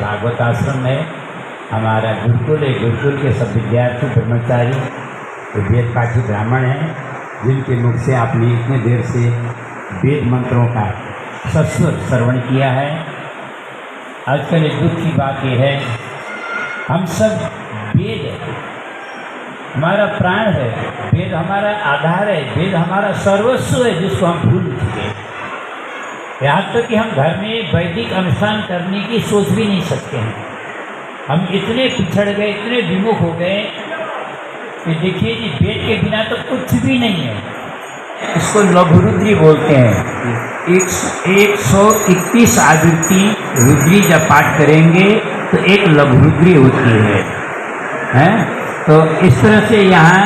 भागवत आश्रम में हमारा गुरुकुल है। गुरुकुल के सब विद्यार्थी ब्रह्मचारी वेद पाठी ब्राह्मण हैं, जिनके मुख से आपने इतने देर से वेद मंत्रों का सस्वर श्रवण किया है। आजकल एक दुख की बात यह है हम सब वेद है, हमारा प्राण है, वेद हमारा आधार है, वेद हमारा सर्वस्व है, जिसको हम भूल चुके हैं। यहाँ तक कि हम घर में वैदिक अनुष्ठान करने की सोच भी नहीं सकते हैं। हम इतने पिछड़ गए, इतने विमुख हो गए कि देखिए जी, वेद के बिना तो कुछ भी नहीं है। इसको लघुरुद्री बोलते हैं। 121 आवृत्ति रुद्री जब पाठ करेंगे तो एक लघुरुद्री होती है, हैं? तो इस तरह से यहाँ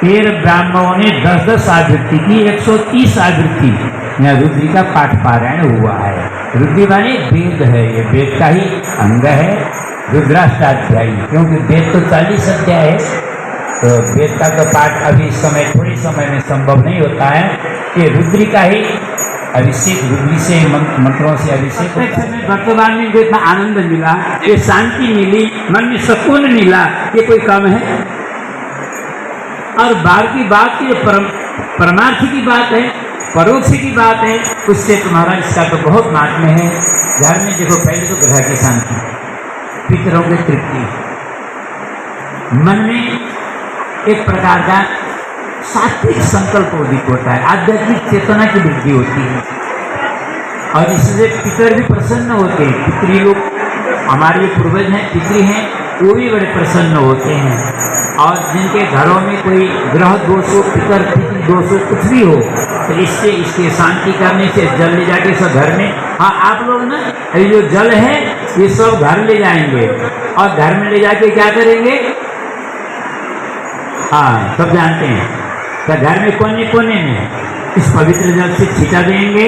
13 ब्राह्मणों ने 10-10 आवृत्ति की 130 आवृत्ति यहाँ रुद्री का पाठ पारायण हुआ है। रुद्री माने वेद है, ये वेद का ही अंग है, रुद्राष्टाध्यायी, क्योंकि वेद तो 40 अध्याय है। तो वेद का तो पाठ अभी इस समय थोड़ी समय में संभव नहीं होता है। ये रुद्री का ही अभिषेक, रुद्री से मंत्रों से अभिषेक। वर्तमान में जो इतना आनंद मिला, ये शांति मिली, मन में सुकून मिला, ये कोई कम है? और बाहर की बात की परमार्थ की बात है, परोक्ष की बात है, उससे तुम्हारा इसका तो बहुत महात्म्य है। घर में देखो, पहले तो ग्रह की शांति, पितरों की तृप्ति, मन में एक प्रकार का सात्विक संकल्प उदित होता है, आध्यात्मिक चेतना की वृद्धि होती है, और इससे पितर भी प्रसन्न होते हैं। पितरी लोग, हमारे पूर्वज हैं, पितरी हैं, वो भी बड़े प्रसन्न होते हैं। और जिनके घरों में कोई ग्रह दोष हो, पितर पितृ दोष हो, कुछ भी हो, तो इससे, इसके शांति करने से जल ले जाके सब घर में, हाँ आप लोग ना, ये जो जल है ये सब घर ले जाएंगे, और घर में ले जाके क्या करेंगे? हाँ, सब जानते हैं। तो घर में कोने कोने में इस पवित्र जल से छिटा देंगे,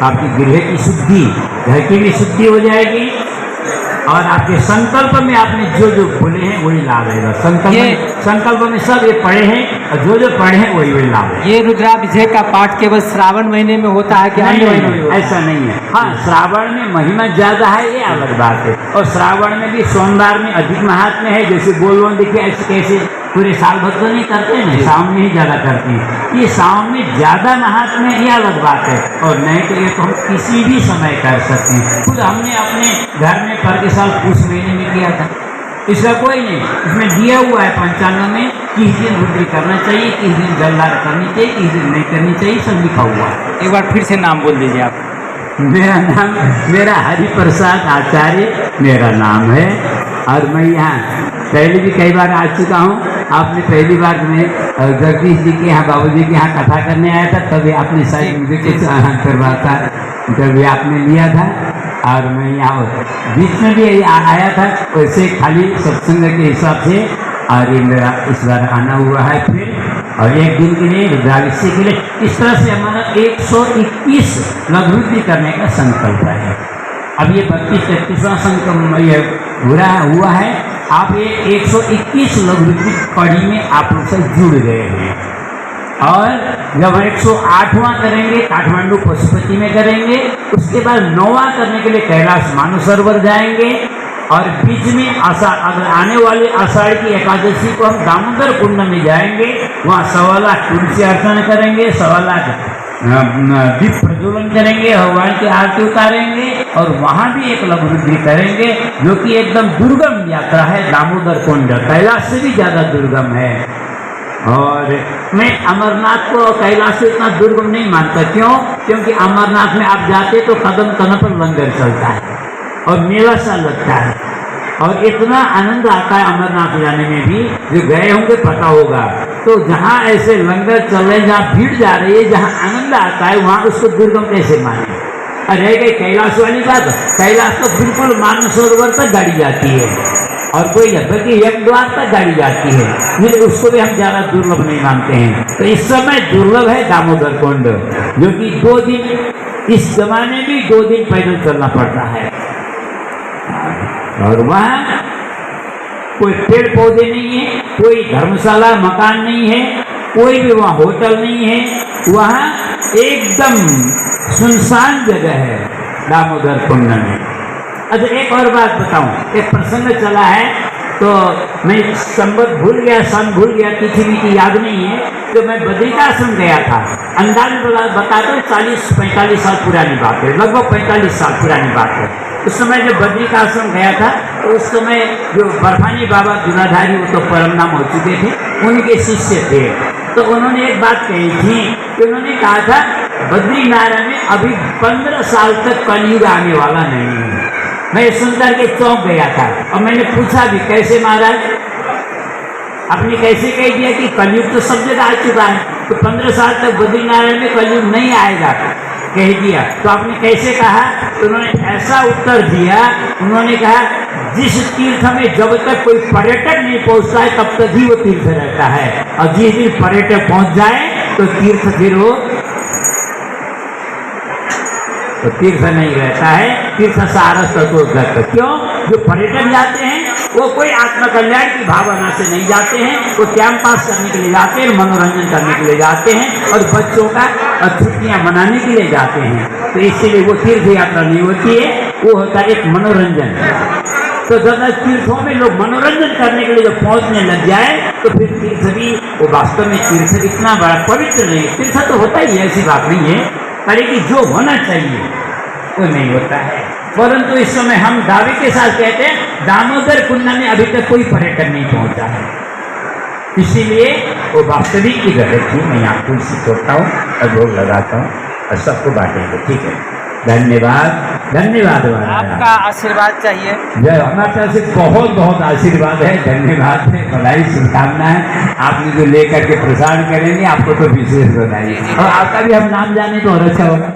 आपकी गृह की शुद्धि, घर की भी शुद्धि हो जाएगी, और आपके संकल्प में आपने जो जो बोले हैं वही लाभ रहेगा। संकल्प में सब ये पढ़े हैं, और जो जो पढ़े हैं वही वही लाभ है। ये रुद्राभिषेक का पाठ केवल श्रावण महीने में होता है कि अन्य महीने में? ऐसा नहीं है। हाँ, श्रावण में महिमा ज्यादा है, ये अलग बात है। और श्रावण में भी सोमवार में अधिक महात्म्य है। जैसे बोलो देखिए, ऐसे कैसे पूरे साल भर तो नहीं करते हैं, सावन में ही ज़्यादा करते हैं। ये सावन में ज़्यादा महात्म्य है, ये अलग बात है। और नहीं तो ये तो हम किसी भी समय कर सकते हैं। खुद हमने अपने घर में पर के साल पूछ महीने में किया था, इसका कोई नहीं, इसमें दिया हुआ है पंचांग में, किस दिन रुद्री करना चाहिए, किस दिन जलधार करनी चाहिए, किस दिन नहीं करनी चाहिए, सब लिखा हुआ है। एक बार फिर से नाम बोल दीजिए आप। मेरा हरिप्रसाद आचार्य मेरा नाम है, और मैं यहाँ पहले भी कई बार आ चुका हूँ। आपने पहली बार मैं जगदीश जी के यहाँ, बाबू जी के यहाँ कथा करने आया था, तभी आपने शायद मुझे कुछ करवाता, तभी आपने लिया था, और मैं यहाँ बीच में भी आया था, वैसे खाली सत्संग के हिसाब से। और ये मेरा इस बार आना हुआ है फिर, और एक दिन के लिए, रुद्राभिषेक के लिए। इस तरह से हमारा 121 लघुरुद्री करने का संकल्प है। अब ये 32-33वां संकल्प ये पूरा हुआ है। आप ये 121 लघुरुद्री कड़ी में आप लोग से जुड़ गए हैं। और जब 108वां करेंगे काठमांडू पशुपति में करेंगे, उसके बाद 9वां करने के लिए कैलाश मानसरोवर जाएंगे, और बीच में अगर आने वाली आषाढ़ की एकादशी को हम दामोदर कुंड में जाएंगे, वहाँ 1.25 लाख तुलसी अर्चना करेंगे, 1.25 लाख दीप प्रज्वलन करेंगे, भगवान की आरती उतारेंगे, और वहाँ भी एक लघुरुद्री करेंगे, जो कि एकदम दुर्गम यात्रा है। दामोदर कुंड कैलाश से भी ज़्यादा दुर्गम है। और मैं अमरनाथ को कैलाश से इतना दुर्गम नहीं मानता। क्यों? क्योंकि अमरनाथ में आप जाते तो कदम कदम पर लंगर चलता है, और मेला सा लगता है, और इतना आनंद आता है अमरनाथ जाने में भी, जो गए होंगे पता होगा। तो जहाँ ऐसे लंगर चल रहे हैं, जहाँ भीड़ जा रही है, जहाँ आनंद आता है, वहाँ उसको दुर्गम कैसे माने? रह गई कैलाश वाली बात। कैलाश तो बिल्कुल मानसरोवर तक गाड़ी जाती है, और कोई बल्कि एक द्वार तक गाड़ी जाती है, लेकिन उसको भी हम ज़्यादा दुर्लभ नहीं मानते हैं। तो इस समय दुर्लभ है दामोदर कुंड, जो कि 2 दिन, इस जमाने में 2 दिन पैदल चलना पड़ता है, और वहाँ कोई पेड़ पौधे नहीं है, कोई धर्मशाला मकान नहीं है, कोई भी वहाँ होटल नहीं है, वहाँ एकदम सुनसान जगह है दामोदर कुंड में। अच्छा, एक और बात बताऊं, एक प्रसंग चला है, तो मैं संबत भूल गया, सन भूल गया, तिथि की याद नहीं है। तो मैं बद्रिकाश्रम गया था, अंदाज बताता हूँ, 40-45 साल पुरानी बात है, लगभग 45 साल पुरानी बात है। उस समय जब बद्रिकाश्रम गया था, तो उस समय जो बर्फानी बाबा दुराधारी, वो तो परम नाम हो चुके थे, उनके शिष्य थे। तो उन्होंने एक बात कही थी कि उन्होंने कहा था बद्रीनारायण में अभी 15 साल तक कलयुग आने वाला नहीं है। मैं ये सुनकर के चौंक गया था और मैंने पूछा भी, कैसे महाराज, आपने कैसे कह दिया कि कलयुग तो सब जगह आ चुका है, तो 15 साल तक बद्रीनारायण में कलयुग नहीं आएगा, कह दिया। तो आपने कैसे कहा? तो उन्होंने ऐसा उत्तर दिया, उन्होंने कहा जिस तीर्थ में जब तक कोई पर्यटक नहीं पहुंचता है तब तक ही वो तीर्थ रहता है, और जिस दिन पर्यटक पहुंच जाए तो तीर्थ फिर वो तो तीर्थ नहीं रहता है। तीर्थ सारस तत्वगत। क्यों? जो पर्यटक जाते हैं वो कोई आत्मकल्याण की भावना से नहीं जाते हैं, वो टाइम पास करने के लिए जाते हैं, मनोरंजन करने के लिए जाते हैं, और बच्चों का छुट्टियां मनाने के लिए जाते हैं। तो इसीलिए वो तीर्थ यात्रा नहीं होती है, वो होता है एक मनोरंजन। तो जब तीर्थों में लोग मनोरंजन करने के लिए जब पहुंचने लग जाए तो फिर तीर्थ भी वो वास्तव में तीर्थ इतना बड़ा पवित्र नहीं। तीर्थ तो होता ही है, ऐसी बात नहीं है, पर कि जो होना चाहिए वो नहीं होता है। परंतु इस समय हम दावे के साथ कहते हैं दामोदर कुंड में अभी तक कोई पर्यटन नहीं पहुंचा है, इसीलिए वो वास्तविक की गलत थी। मैं यहाँ तुलसी तोड़ता हूँ और भोग लगाता हूँ और सबको बांटेंगे। ठीक है, धन्यवाद धन्यवाद। आपका आशीर्वाद चाहिए। जय, हमारे तरफ से बहुत बहुत आशीर्वाद है, धन्यवाद है, बधाई शुभकामना है। आपने जो लेकर के प्रसार करेंगे आपको तो विशेष बधाई, और आपका भी हम नाम जाने तो और अच्छा होगा।